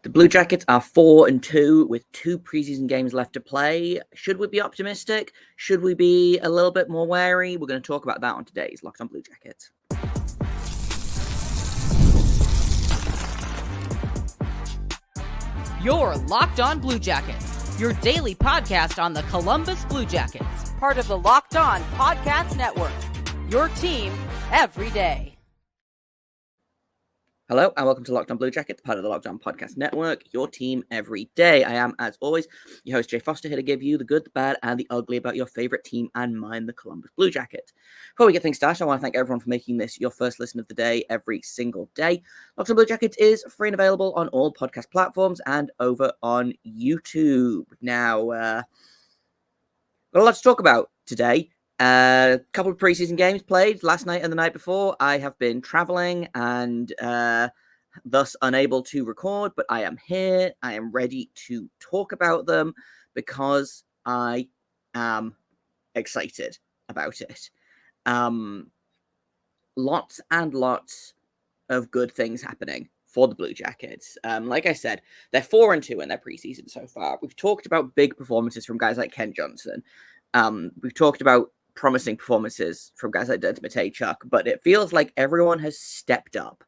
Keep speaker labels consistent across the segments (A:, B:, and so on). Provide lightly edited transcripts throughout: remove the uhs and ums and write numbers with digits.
A: The Blue Jackets are 4-2 with 2 preseason games left to play. Should we be optimistic? Should we be a little bit more wary? We're going to talk about that on today's Locked on Blue Jackets.
B: You're Locked on Blue Jackets, your daily podcast on the Columbus Blue Jackets, part of the Locked on Podcast Network, your team every day.
A: Hello and welcome to Locked on Blue Jackets, part of the Locked on Podcast Network, your team every day. I am, as always, your host Jay Foster, here to give you the good, the bad, and the ugly about your favorite team and mine, the Columbus Blue Jackets. Before we get things started, I want to thank everyone for making this your first listen of the day every single day. Locked on Blue Jackets is free and available on all podcast platforms and over on YouTube. Now, got a lot to talk about today. A couple of preseason games played last night and the night before. I have been traveling and thus unable to record, but I am here. I am ready to talk about them because I am excited about it. Lots and lots of good things happening for the Blue Jackets. Like I said, they're 4-2 in their preseason so far. We've talked about big performances from guys like Ken Johnson. We've talked about promising performances from guys like Dennis Matejchuk, but it feels like everyone has stepped up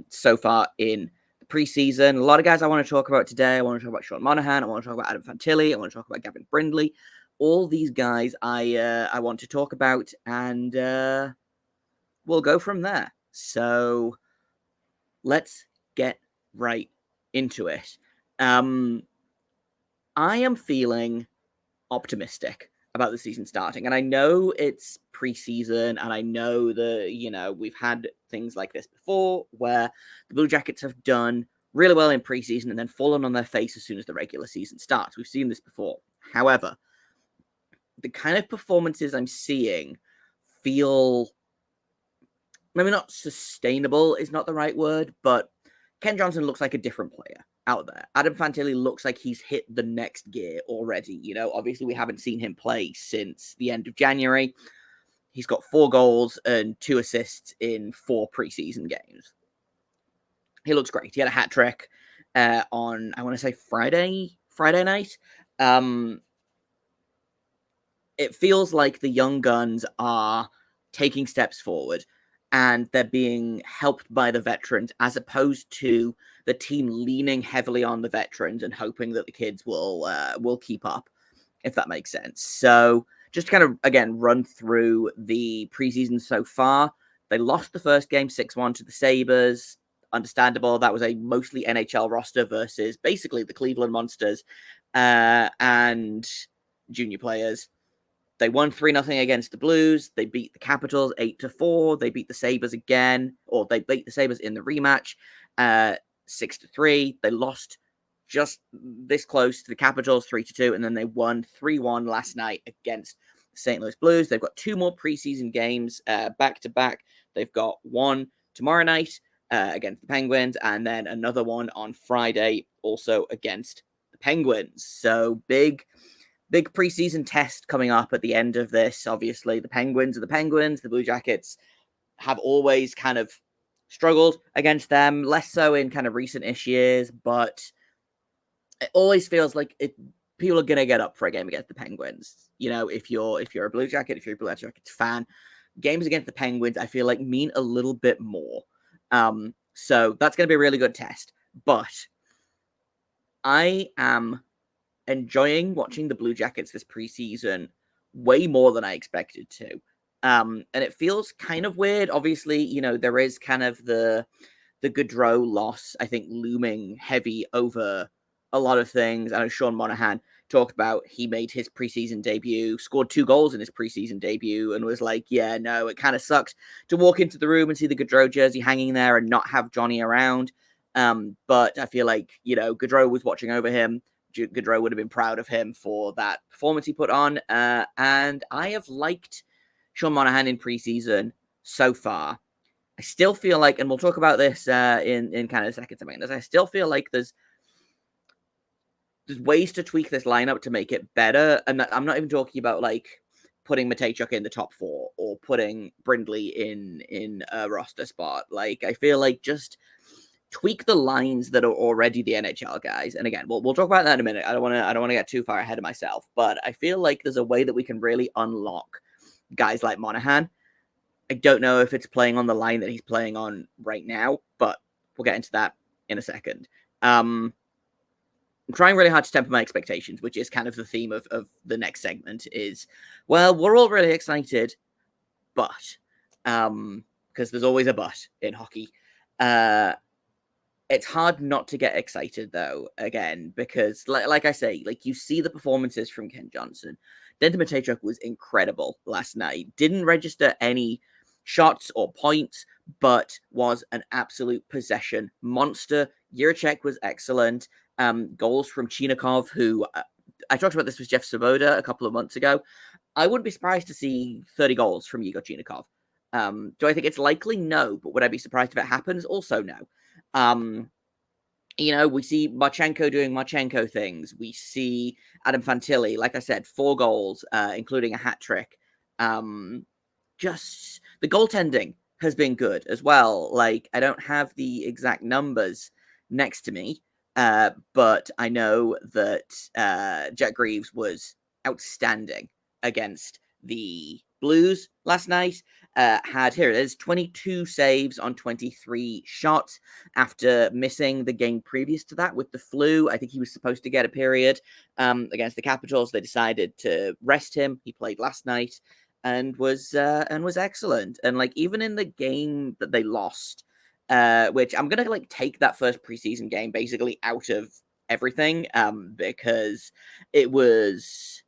A: so far in the preseason. A lot of guys I want to talk about today. I want to talk about Sean Monahan. I want to talk about Adam Fantilli. I want to talk about Gavin Brindley. All these guys I want to talk about, and we'll go from there. So let's get right into it. I am feeling optimistic about the season starting. And I know it's preseason, and I know that, we've had things like this before where the Blue Jackets have done really well in preseason and then fallen on their face as soon as the regular season starts. We've seen this before. However, the kind of performances I'm seeing feel maybe not sustainable is not the right word, but Ken Johnson looks like a different player out there. Adam Fantilli looks like he's hit the next gear already. Obviously we haven't seen him play since the end of January. He's got 4 goals and 2 assists in 4 preseason games. He looks great. He had a hat trick on, I want to say Friday night. It feels like the young guns are taking steps forward, and they're being helped by the veterans as opposed to the team leaning heavily on the veterans and hoping that the kids will keep up, if that makes sense. So just to kind of, again, run through the preseason so far. They lost the first game 6-1 to the Sabres. Understandable. That was a mostly NHL roster versus basically the Cleveland Monsters and junior players. They won 3-0 against the Blues. They beat the Capitals 8-4. They beat the Sabres again, or they beat the Sabres in the rematch 6-3. They lost just this close to the Capitals 3-2, and then they won 3-1 last night against the St. Louis Blues. They've got 2 more preseason games back to back. They've got one tomorrow night against the Penguins, and then another one on Friday also against the Penguins. So big preseason test coming up at the end of this. Obviously, the Penguins are the Penguins. The Blue Jackets have always kind of struggled against them, less so in kind of recent-ish years, but it always feels like people are going to get up for a game against the Penguins. If you're a Blue Jacket, if you're a Blue Jackets fan, games against the Penguins, I feel like mean a little bit more. So that's going to be a really good test. But I am enjoying watching the Blue Jackets this preseason way more than I expected to. And it feels kind of weird. Obviously, there is kind of the Gaudreau loss, I think, looming heavy over a lot of things. I know Sean Monahan talked about he made his preseason debut, scored 2 goals in his preseason debut, and was like, yeah, no, it kind of sucked to walk into the room and see the Gaudreau jersey hanging there and not have Johnny around. But I feel like, Gaudreau was watching over him. Gaudreau would have been proud of him for that performance he put on. And I have liked Sean Monahan in preseason so far. I still feel like, and we'll talk about this in kind of seconds, I still feel like there's ways to tweak this lineup to make it better. And I'm not even talking about like putting Matejchuk in the top 4 or putting Brindley in a roster spot. Like, I feel like just tweak the lines that are already the NHL guys. And again, we'll talk about that in a minute. I don't want to get too far ahead of myself, but I feel like there's a way that we can really unlock guys like Monahan. I don't know if it's playing on the line that he's playing on right now, but we'll get into that in a second. I'm trying really hard to temper my expectations, which is kind of the theme of the next segment is, well, we're all really excited, but, because there's always a but in hockey. It's hard not to get excited, though, again, because, like I say, like, you see the performances from Ken Johnson. Denton Matejchuk was incredible last night. Didn't register any shots or points, but was an absolute possession monster. Jiricek was excellent. Goals from Chinikov, who I talked about this with Jeff Svoboda a couple of months ago. I wouldn't be surprised to see 30 goals from Igor Chinikov. Do I think it's likely? No. But would I be surprised if it happens? Also, no. We see Marchenko doing Marchenko things. We see Adam Fantilli, like I said, 4 goals, including a hat trick. Just the goaltending has been good as well. Like, I don't have the exact numbers next to me, but I know that Jack Greaves was outstanding against the Blues last night. Here it is, 22 saves on 23 shots after missing the game previous to that with the flu. I think he was supposed to get a period against the Capitals. They decided to rest him. He played last night and was excellent. And like, even in the game that they lost, which I'm gonna like take that first preseason game basically out of everything, because it was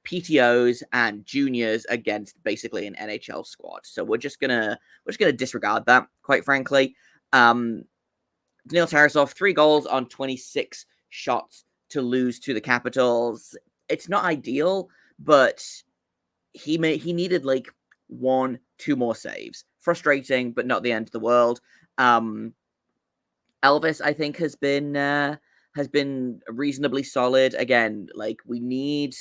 A: PTOs and juniors against basically an NHL squad. So we're just gonna disregard that, quite frankly. Daniil Tarasov, 3 goals on 26 shots to lose to the Capitals. It's not ideal, but he needed like 1-2 more saves. Frustrating, but not the end of the world. Elvis, I think, has been reasonably solid. Again, like, the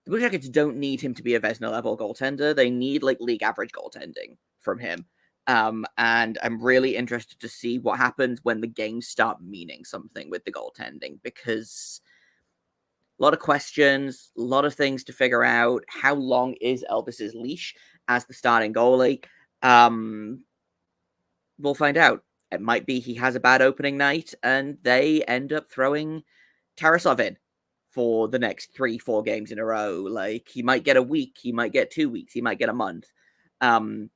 A: Blue Jackets don't need him to be a Vezina level goaltender. They need like league average goaltending from him. And I'm really interested to see what happens when the games start meaning something with the goaltending, because a lot of questions, a lot of things to figure out. How long is Elvis's leash as the starting goalie? We'll find out. It might be he has a bad opening night and they end up throwing Tarasov in for the next 3-4 games in a row. Like, he might get a week, he might get 2 weeks, he might get a month. I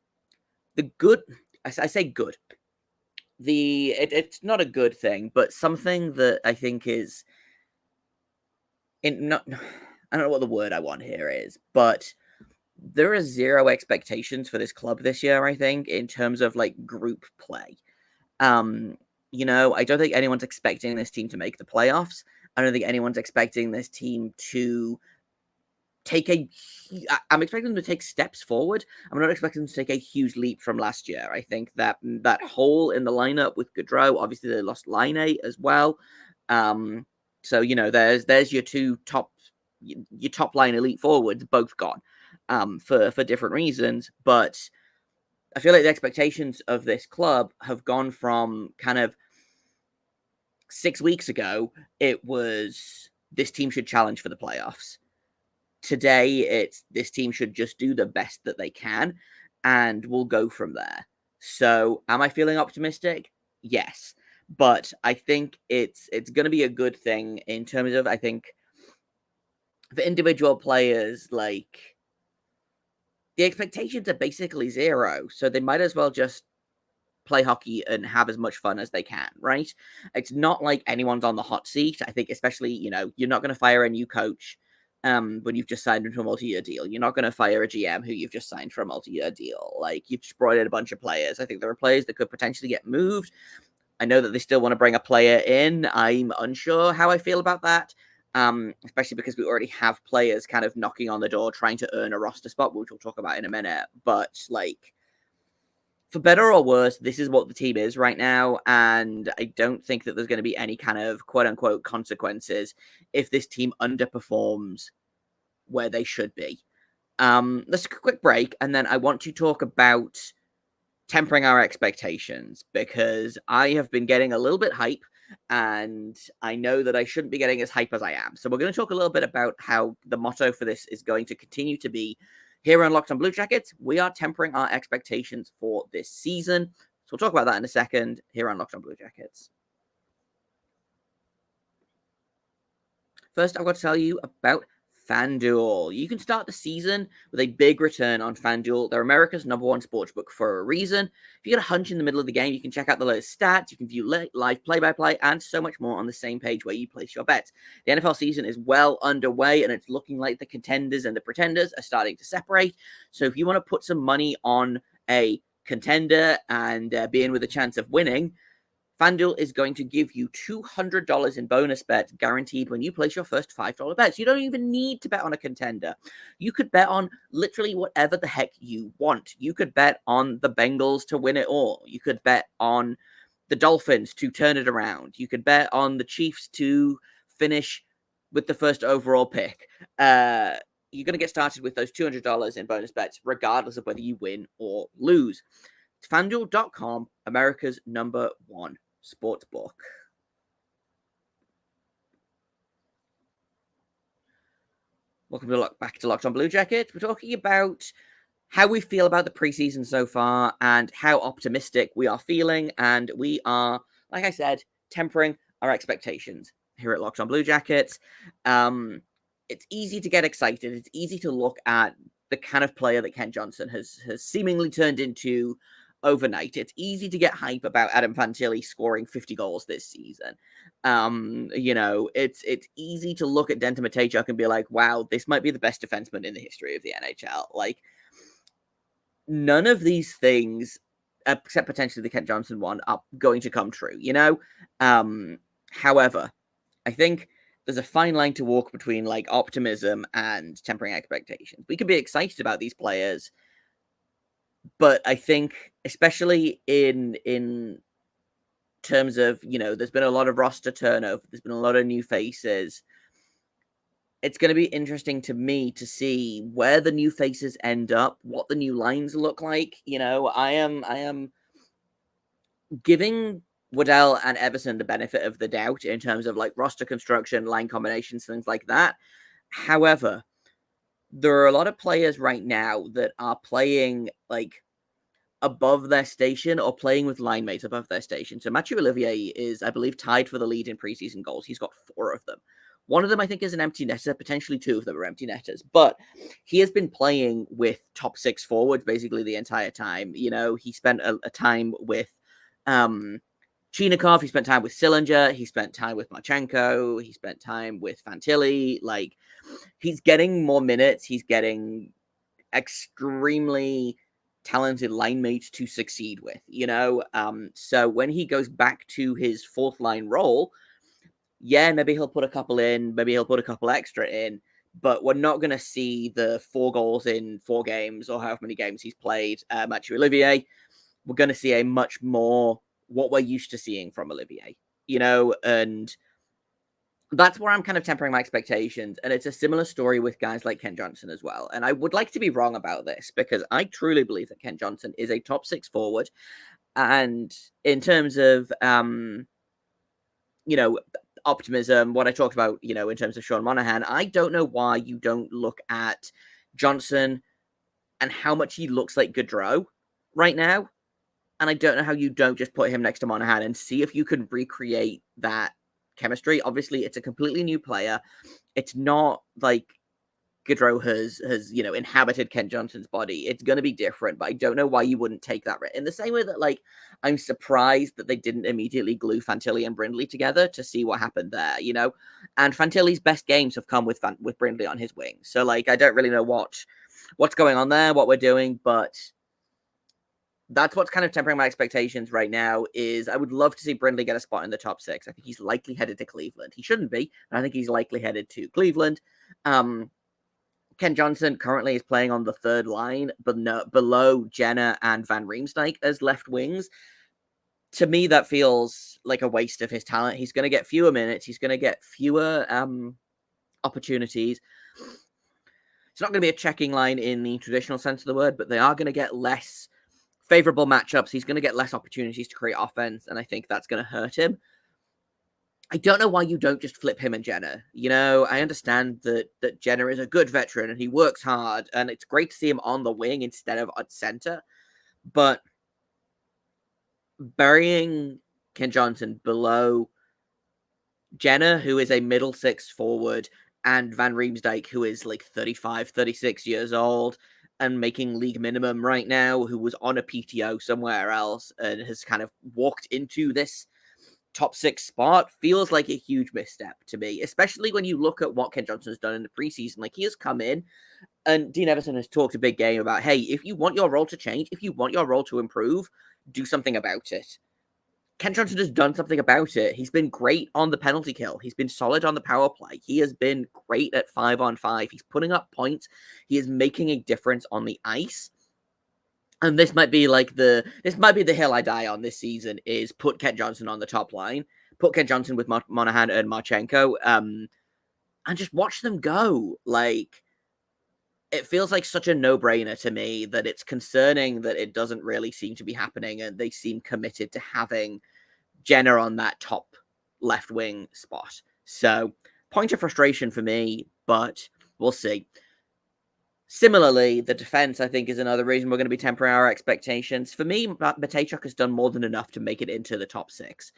A: say good. It's not a good thing, but something that I think is I don't know what the word I want here is, but there are 0 expectations for this club this year, I think, in terms of like group play. I don't think anyone's expecting this team to make the playoffs. I don't think anyone's expecting this team to I'm expecting them to take steps forward. I'm not expecting them to take a huge leap from last year. I think that hole in the lineup with Gaudreau, obviously they lost Laine as well. So, there's your top line elite forwards, both gone, for different reasons. But I feel like the expectations of this club have gone from kind of 6 weeks ago, it was this team should challenge for the playoffs. Today, it's this team should just do the best that they can, and we'll go from there. So, am I feeling optimistic? Yes. But I think it's going to be a good thing in terms of, I think, for individual players, like, the expectations are basically 0, so they might as well just play hockey and have as much fun as they can, right? It's not like anyone's on the hot seat. I think especially, you're not going to fire a new coach when you've just signed into a multi-year deal. You're not going to fire a GM who you've just signed for a multi-year deal. Like, you've just brought in a bunch of players. I think there are players that could potentially get moved. I know that they still want to bring a player in. I'm unsure how I feel about that, especially because we already have players kind of knocking on the door trying to earn a roster spot, which we'll talk about in a minute. But, like, for better or worse, this is what the team is right now, and I don't think that there's going to be any kind of quote-unquote consequences if this team underperforms where they should be. Let's take a quick break, and then I want to talk about tempering our expectations, because I have been getting a little bit hype, and I know that I shouldn't be getting as hype as I am. So we're going to talk a little bit about how the motto for this is going to continue to be here on Locked on Blue Jackets. We are tempering our expectations for this season. So we'll talk about that in a second here on Locked on Blue Jackets. First, I've got to tell you about FanDuel. You can start the season with a big return on FanDuel. They're America's #1 sportsbook for a reason. If you get a hunch in the middle of the game, you can check out the latest stats, you can view live play-by-play, and so much more on the same page where you place your bets. The NFL season is well underway, and it's looking like the contenders and the pretenders are starting to separate. So if you want to put some money on a contender and be in with a chance of winning, FanDuel is going to give you $200 in bonus bets guaranteed when you place your first $5 bets. You don't even need to bet on a contender. You could bet on literally whatever the heck you want. You could bet on the Bengals to win it all. You could bet on the Dolphins to turn it around. You could bet on the Chiefs to finish with the first overall pick. You're going to get started with those $200 in bonus bets, regardless of whether you win or lose. It's FanDuel.com, America's #1 sportsbook. Welcome back to Locked on Blue Jackets. We're talking about how we feel about the preseason so far and how optimistic we are feeling. And we are, like I said, tempering our expectations here at Locked on Blue Jackets. It's easy to get excited. It's easy to look at the kind of player that Kent Johnson has seemingly turned into overnight. It's easy to get hype about Adam Fantilli scoring 50 goals this season. It's easy to look at Denton Matejchuk and be like, wow, this might be the best defenseman in the history of the NHL. Like, none of these things, except potentially the Kent Johnson one, are going to come true, However, I think there's a fine line to walk between like optimism and tempering expectations. We can be excited about these players, but I think, especially in terms of, there's been a lot of roster turnover, there's been a lot of new faces. It's going to be interesting to me to see where the new faces end up, what the new lines look like. I am giving Waddell and Everson the benefit of the doubt in terms of like roster construction, line combinations, things like that. However, there are a lot of players right now that are playing like above their station or playing with line mates above their station. So Mathieu Olivier is, I believe, tied for the lead in preseason goals. He's got 4 of them. One of them, I think, is an empty netter. Potentially 2 of them are empty netters. But he has been playing with top 6 forwards basically the entire time. He spent a time with Chinikov. He spent time with Sillinger. He spent time with Marchenko. He spent time with Fantilli. Like, he's getting more minutes. He's getting extremely talented line mates to succeed with, so when he goes back to his 4th line role, maybe he'll put a couple in, maybe he'll put a couple extra in, but we're not going to see the 4 goals in 4 games or however many games he's played. Mathieu Olivier, we're going to see a much more what we're used to seeing from Olivier, and that's where I'm kind of tempering my expectations. And it's a similar story with guys like Kent Johnson as well. And I would like to be wrong about this, because I truly believe that Kent Johnson is a top 6 forward. And in terms of, optimism, what I talked about, in terms of Sean Monahan, I don't know why you don't look at Johnson and how much he looks like Gaudreau right now. And I don't know how you don't just put him next to Monahan and see if you can recreate that chemistry. Obviously, it's a completely new player. It's not like Gaudreau has inhabited Kent Johnson's body. It's going to be different, but I don't know why you wouldn't take that in the same way that, like, I'm surprised that they didn't immediately glue Fantilli and Brindley together to see what happened there, and Fantilli's best games have come with Brindley on his wing. So, like, I don't really know what's going on there, what we're doing, but that's what's kind of tempering my expectations right now. Is I would love to see Brindley get a spot in the top 6. I think he's likely headed to Cleveland. He shouldn't be, but I think he's likely headed to Cleveland. Ken Johnson currently is playing on the 3rd line, but below Jenner and Van Riemsdyk as left wings. To me, that feels like a waste of his talent. He's going to get fewer minutes. He's going to get fewer opportunities. It's not going to be a checking line in the traditional sense of the word, but they are going to get less favorable matchups, he's going to get less opportunities to create offense, and I think that's going to hurt him. I don't know why you don't just flip him and Jenner. I understand that Jenner is a good veteran and he works hard, and it's great to see him on the wing instead of at center. But burying Ken Johnson below Jenner, who is a middle six forward, and Van Riemsdyk, who is like 35, 36 years old and making league minimum right now, who was on a PTO somewhere else and has kind of walked into this top six spot, feels like a huge misstep to me, especially when you look at what Ken Johnson has done in the preseason. Like, he has come in, and Dean Everson has talked a big game about, hey, if you want your role to change, if you want your role to improve, do something about it. Ken Johnson has done something about it. He's been great on the penalty kill. He's been solid on the power play. He has been great at 5-on-5. He's putting up points. He is making a difference on the ice. And this might be the hill I die on this season, is put Ken Johnson on the top line, put Ken Johnson with Monahan and Marchenko, and just watch them go. Like, it feels like such a no-brainer to me that it's concerning that it doesn't really seem to be happening, and they seem committed to having Jenner on that top left wing spot. So, point of frustration for me, but we'll see. Similarly, the defense, I think, is another reason we're going to be tempering our expectations. For me, Matejchuk has done more than enough to make it into the top six.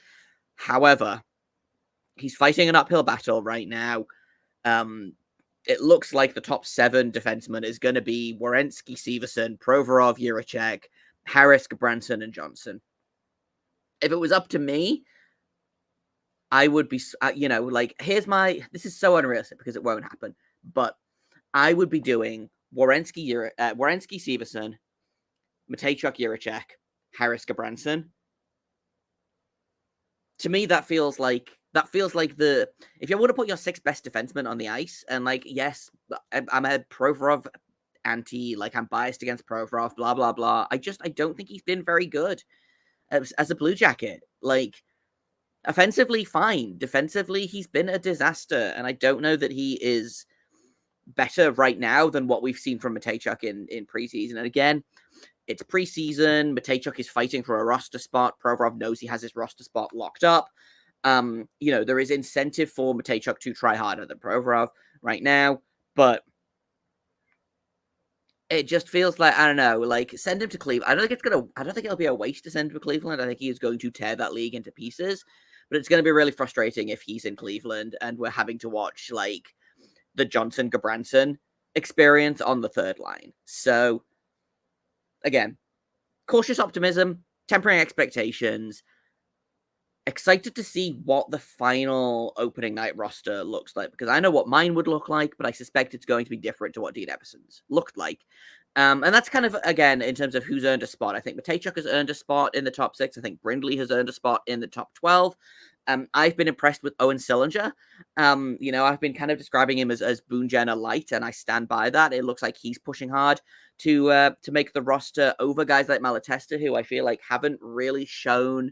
A: However, he's fighting an uphill battle right now. It looks like the top 7 defensemen is going to be Werenski, Severson, Provorov, Jiricek, Harris, Gabranson, and Johnson. If it was up to me, I would be, this is so unrealistic because it won't happen, but I would be doing Werenski, Severson, Matejchuk, Jiricek, Harris, Gabranson. To me, that feels like if you want to put your 6 best defensemen on the ice, and yes, I'm a Provorov anti, I'm biased against Provorov, blah blah blah. I don't think he's been very good as a Blue Jacket. Offensively, fine. Defensively, he's been a disaster, and I don't know that he is better right now than what we've seen from Matejchuk in preseason. And again, it's preseason. Matejchuk is fighting for a roster spot. Provorov knows he has his roster spot locked up. There is incentive for Matejchuk to try harder than Provorov right now, but it just feels like, I don't know, send him to Cleveland. I don't think it'll be a waste to send him to Cleveland. I think he is going to tear that league into pieces, but it's going to be really frustrating if he's in Cleveland and we're having to watch the Johnson Gabranson experience on the third line. So again, cautious optimism, tempering expectations. Excited to see what the final opening night roster looks like, because I know what mine would look like, but I suspect it's going to be different to what Dean Everson's looked like. And that's kind of, again, in terms of who's earned a spot. I think Matejchuk has earned a spot in the top 6. I think Brindley has earned a spot in the top 12. I've been impressed with Owen Sillinger. I've been kind of describing him as Boone Jenner light, and I stand by that. It looks like he's pushing hard to make the roster over guys like Malatesta, who I feel like haven't really shown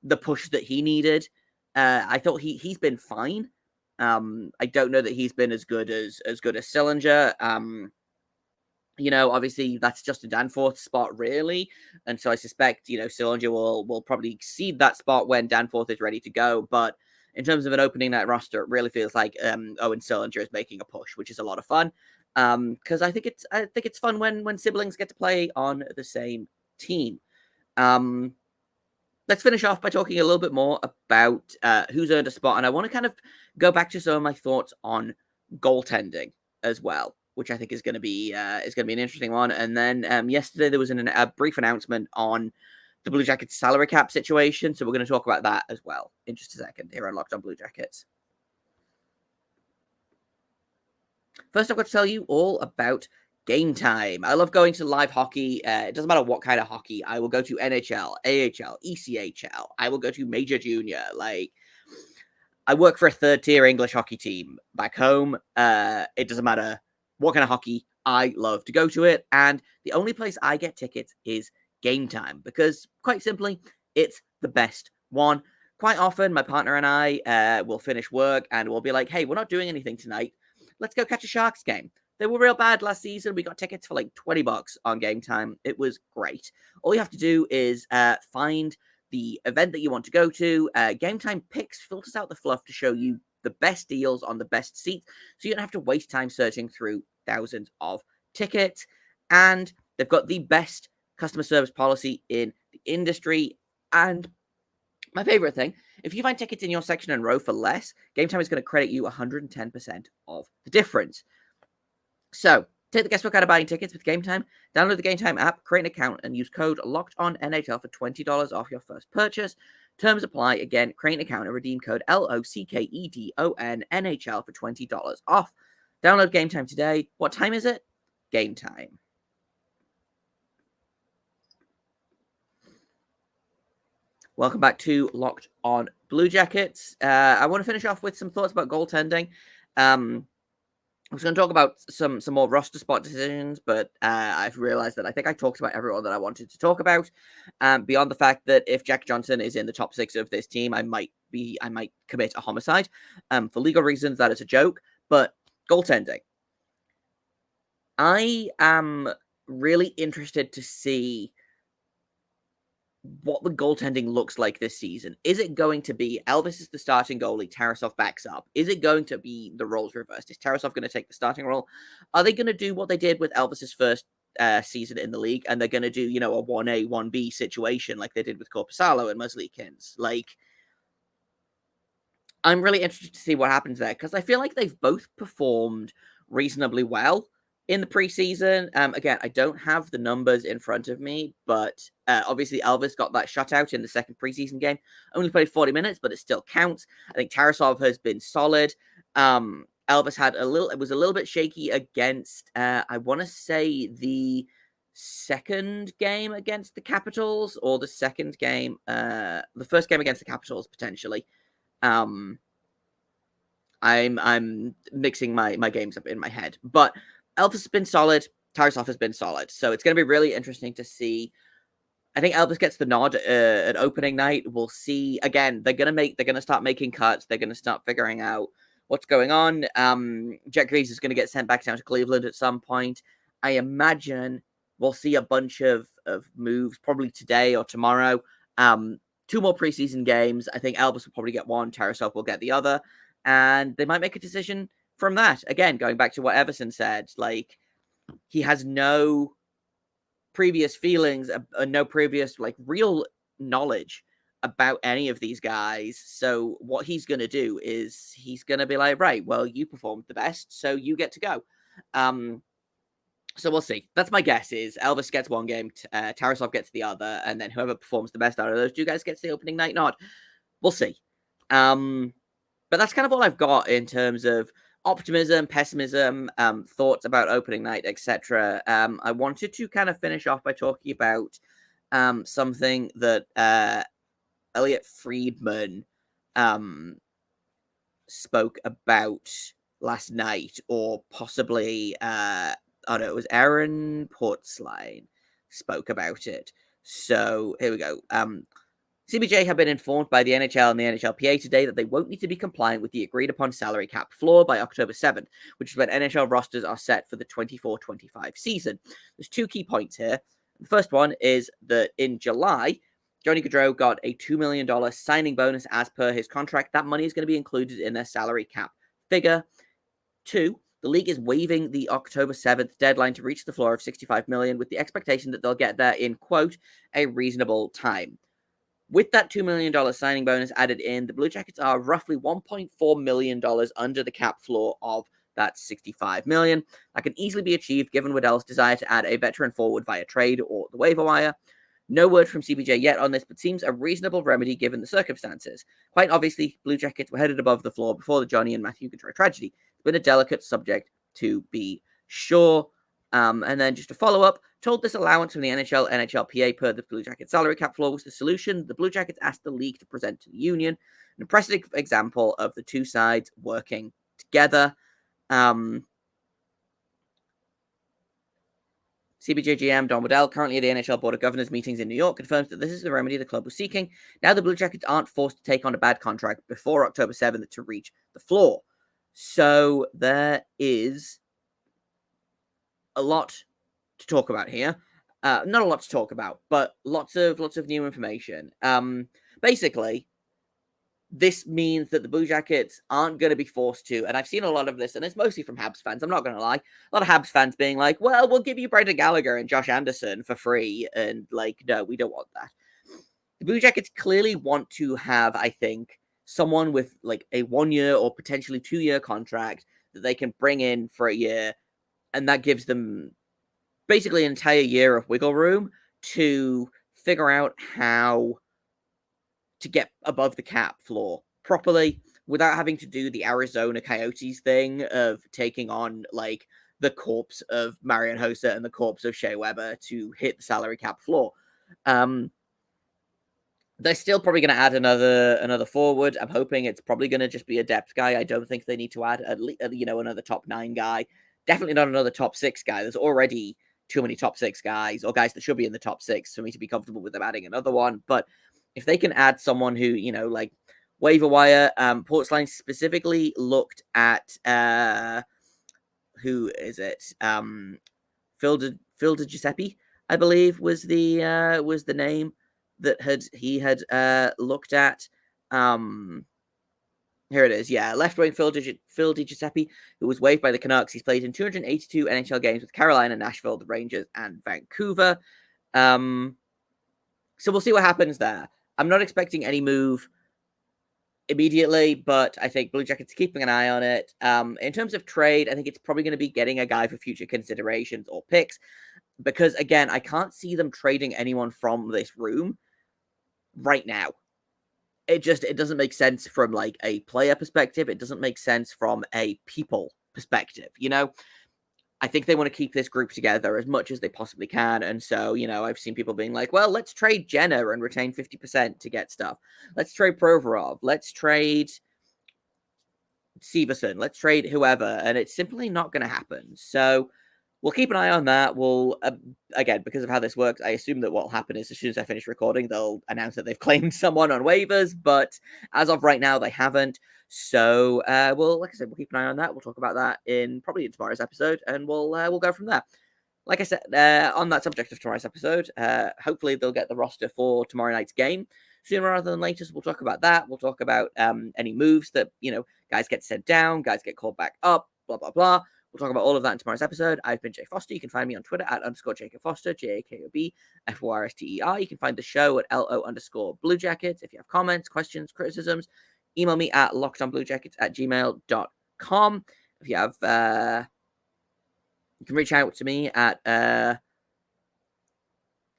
A: the push that he needed. I thought he's been fine. I don't know that he's been as good as Sillinger. Obviously that's Justin Danforth's spot, really, and so I suspect Sillinger will probably cede that spot when Danforth is ready to go. But in terms of an opening night roster, it really feels like Owen Sillinger is making a push, which is a lot of fun. Because I think it's fun when siblings get to play on the same team. Let's finish off by talking a little bit more about who's earned a spot. And I want to kind of go back to some of my thoughts on goaltending as well, which I think is going to be an interesting one. And then yesterday there was a brief announcement on the Blue Jackets salary cap situation. So we're going to talk about that as well in just a second here on Locked On Blue Jackets. First, I've got to tell you all about Game Time. I love going to live hockey. It doesn't matter what kind of hockey. I will go to NHL, AHL, ECHL. I will go to Major Junior. I work for a third-tier English hockey team back home. It doesn't matter what kind of hockey. I love to go to it. And the only place I get tickets is Game Time, because quite simply, it's the best one. Quite often, my partner and I will finish work and we'll be like, hey, we're not doing anything tonight. Let's go catch a Sharks game. They were real bad last season. We got tickets for like $20 on Game Time. It was great. All you have to do is find the event that you want to go to. Game Time picks, filters out the fluff to show you the best deals on the best seats, so you don't have to waste time searching through thousands of tickets. And they've got the best customer service policy in the industry. And my favorite thing, if you find tickets in your section and row for less, Game Time is going to credit you 110% of the difference. So, take the guesswork out of buying tickets with Game Time. Download the Game Time app, create an account, and use code LOCKEDONNHL for $20 off your first purchase. Terms apply. Again, create an account and redeem code LOCKEDONNHL for $20 off. Download Game Time today. What time is it? Game time. Welcome back to Locked On Blue Jackets. I want to finish off with some thoughts about goaltending. I was going to talk about some more roster spot decisions, but I've realized that I think I talked about everyone that I wanted to talk about. Beyond the fact that if Jack Johnson is in the top 6 of this team, I might commit a homicide. For legal reasons, that is a joke. But goaltending, I am really interested to see what the goaltending looks like this season. Is it going to be Elvis is the starting goalie, Tarasov backs up? Is it going to be the roles reversed? Is Tarasov going to take the starting role? Are they going to do what they did with Elvis's first season in the league, and they're going to do, a 1A, 1B situation like they did with Korpisalo and Muslykins? Like, I'm really interested to see what happens there, because I feel like they've both performed reasonably well in the preseason. Again, I don't have the numbers in front of me, but obviously Elvis got that shutout in the second preseason game. Only played 40 minutes, but it still counts. I think Tarasov has been solid. Elvis was a little bit shaky against, I want to say, the second game against the Capitals, or the second game, the first game against the Capitals, potentially. I'm mixing my games up in my head, but Elvis has been solid. Tarasov has been solid. So it's going to be really interesting to see. I think Elvis gets the nod at opening night. We'll see. Again, they're going to start making cuts. They're going to start figuring out what's going on. Jack Greaves is going to get sent back down to Cleveland at some point. I imagine we'll see a bunch of moves probably today or tomorrow. 2 more preseason games. I think Elvis will probably get one. Tarasov will get the other. And they might make a decision from that. Again, going back to what Everson said, like, he has no previous feelings, no previous, real knowledge about any of these guys. So what he's going to do is he's going to be like, right, well, you performed the best, so you get to go. So we'll see. That's my guess, is Elvis gets one game, Tarasov gets the other, and then whoever performs the best out of those 2 guys gets the opening night nod. We'll see. But that's kind of all I've got in terms of optimism, pessimism, thoughts about opening night, etc. I wanted to kind of finish off by talking about something that Elliot Friedman spoke about last night, or possibly, it was Aaron Portzline spoke about it. So here we go. CBJ have been informed by the NHL and the NHLPA today that they won't need to be compliant with the agreed-upon salary cap floor by October 7th, which is when NHL rosters are set for the 24-25 season. There's 2 key points here. The first one is that in July, Johnny Gaudreau got a $2 million signing bonus as per his contract. That money is going to be included in their salary cap figure. 2, the league is waiving the October 7th deadline to reach the floor of $65 million, with the expectation that they'll get there in, quote, a reasonable time. With that $2 million signing bonus added in, the Blue Jackets are roughly $1.4 million under the cap floor of that $65 million. That can easily be achieved given Waddell's desire to add a veteran forward via trade or the waiver wire. No word from CBJ yet on this, but seems a reasonable remedy given the circumstances. Quite obviously, Blue Jackets were headed above the floor before the Johnny and Matthew Gaudreau tragedy. It's been a delicate subject to be sure. And then just to follow up, told this allowance from the NHL, NHLPA per the Blue Jackets salary cap floor was the solution. The Blue Jackets asked the league to present to the union an impressive example of the 2 sides working together. CBJ GM Don Waddell, currently at the NHL Board of Governors meetings in New York, confirms that this is the remedy the club was seeking. Now the Blue Jackets aren't forced to take on a bad contract before October 7th to reach the floor. So there is a lot to talk about here. Not a lot to talk about, but lots of new information. Basically, this means that the Blue Jackets aren't going to be forced to, and I've seen a lot of this, and it's mostly from Habs fans, I'm not going to lie. A lot of Habs fans being like, well, we'll give you Brendan Gallagher and Josh Anderson for free, and like, no, we don't want that. The Blue Jackets clearly want to have, I think, someone with like a 1 year or potentially 2 year contract that they can bring in for a year, and that gives them basically an entire year of wiggle room to figure out how to get above the cap floor properly without having to do the Arizona Coyotes thing of taking on like the corpse of Marian Hossa and the corpse of Shea Weber to hit the salary cap floor. They're still probably going to add another forward. I'm hoping it's probably going to just be a depth guy. I don't think they need to add at least, another top 9 guy. Definitely not another top 6 guy. There's already too many top 6 guys or guys that should be in the top 6 for me to be comfortable with them adding another one. But if they can add someone who, like waiver wire, Portsline specifically looked at who is it? Phil De Giuseppe, I believe, was the name that he had looked at. Here it is. Yeah, left wing Phil Di Giuseppe, who was waived by the Canucks. He's played in 282 NHL games with Carolina, Nashville, the Rangers, and Vancouver. So we'll see what happens there. I'm not expecting any move immediately, but I think Blue Jackets are keeping an eye on it. In terms of trade, I think it's probably going to be getting a guy for future considerations or picks, because again, I can't see them trading anyone from this room right now. It doesn't make sense from like a player perspective. It doesn't make sense from a people perspective. I think they want to keep this group together as much as they possibly can. And so, I've seen people being like, well, let's trade Jenner and retain 50% to get stuff. Let's trade Provorov. Let's trade Severson. Let's trade whoever. And it's simply not going to happen. So we'll keep an eye on that. We'll, again, because of how this works, I assume that what will happen is as soon as I finish recording, they'll announce that they've claimed someone on waivers. But as of right now, they haven't. So, like I said, we'll keep an eye on that. We'll talk about that probably in tomorrow's episode, and we'll go from there. Like I said, on that subject of tomorrow's episode, hopefully they'll get the roster for tomorrow night's game sooner rather than later. So we'll talk about that. We'll talk about any moves that guys get sent down, guys get called back up, blah blah blah. We'll talk about all of that in tomorrow's episode. I've been Jay Foster. You can find me on Twitter at _Jacob Foster, JAKOB_FORSTER. You can find the show at LO_Blue Jackets. If you have comments, questions, criticisms, email me at lockedonbluejackets@gmail.com. If you have, you can reach out to me at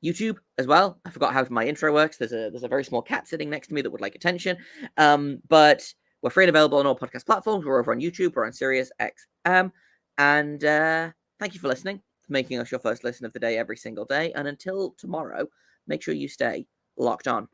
A: YouTube as well. I forgot how my intro works. There's a very small cat sitting next to me that would like attention. But we're free and available on all podcast platforms. We're over on YouTube. We're on Sirius XM. And thank you for listening, for making us your first listen of the day every single day. And until tomorrow, make sure you stay locked on.